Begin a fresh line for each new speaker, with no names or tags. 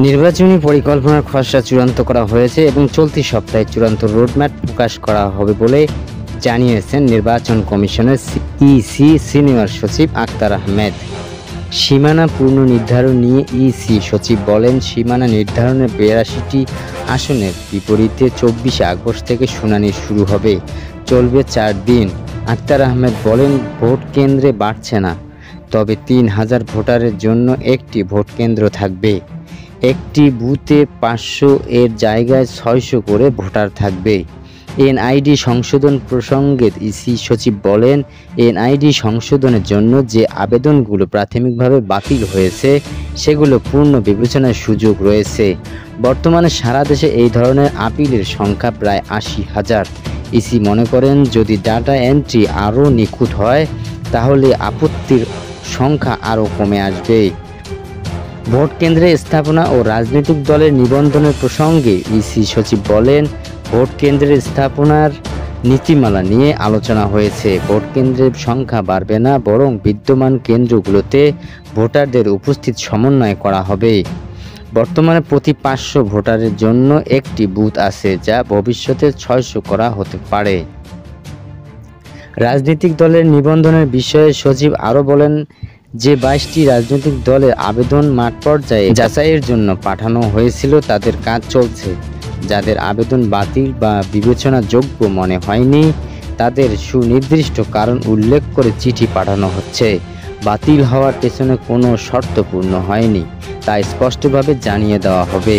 নির্বাচনী পরিকল্পনার খসড়া চূড়ান্ত করা হয়েছে এবং চলতি সপ্তাহে চূড়ান্ত রোডম্যাপ প্রকাশ করা হবে বলে জানিয়েছেন নির্বাচন কমিশনের ইসি সিনিয়র সচিব আক্তার আহমেদ। সীমানা পুনর্নির্ধারণ নিয়ে ইসি সচিব বলেন, সীমানা নির্ধারণের ৮২টি আসনের বিপরীতে ২৪শে আগস্ট থেকে শুনানি শুরু হবে, চলবে ৪ দিন। আক্তার আহমেদ বলেন, ভোট কেন্দ্রে বাড়ছে না, তবে ৩,০০০ ভোটারের জন্য একটি ভোট কেন্দ্র থাকবে। একটি বুথে ৫০০ এর জায়গায় ৬০০ করে ভোটার থাকবে। এনআইডি সংশোধন প্রসঙ্গে ইসি সচিব বলেন, এনআইডি সংশোধনের জন্য যে আবেদনগুলো প্রাথমিকভাবে বাতিল হয়েছে সেগুলো পূর্ণ বিবেচনার সুযোগ রয়েছে। বর্তমানে সারা দেশে এই ধরনের আপিলের সংখ্যা প্রায় ৮০,০০০। ইসি মনে করেন, যদি ডাটা এন্ট্রি আরও নিখুঁত হয় তাহলে আপত্তির সংখ্যা আরও কমে আসবে। ভোট কেন্দ্রে স্থাপনা ও রাজনৈতিক দলের নিবন্ধনের প্রসঙ্গে ইসি সচিব বলেন, ভোট কেন্দ্রের স্থাপনার নীতিমালা নিয়ে আলোচনা হয়েছে। ভোট কেন্দ্রের সংখ্যা বাড়বে না, বরং বিদ্যমান কেন্দ্রগুলোতে ভোটারদের উপস্থিত সমন্বয় করা হবে। বর্তমানে প্রতি ৫০০ ভোটারের জন্য একটি বুথ আছে, যা ভবিষ্যতে ৬০০ করা হতে পারে। রাজনৈতিক দলের নিবন্ধনের বিষয়ে সচিব আরও বলেন যে ২২টি রাজনৈতিক দলের আবেদন মাঠ পর্যায়ে যাচাইয়ের জন্য পাঠানো হয়েছিল, তাদের কাজ চলছে। যাদের আবেদন বাতিল বা বিবেচনাযোগ্য মনে হয়নি তাদের সুনির্দিষ্ট কারণ উল্লেখ করে চিঠি পাঠানো হচ্ছে। বাতিল হওয়ার পেছনে কোনো শর্ত পূর্ণ হয়নি তা স্পষ্টভাবে জানিয়ে দেওয়া হবে।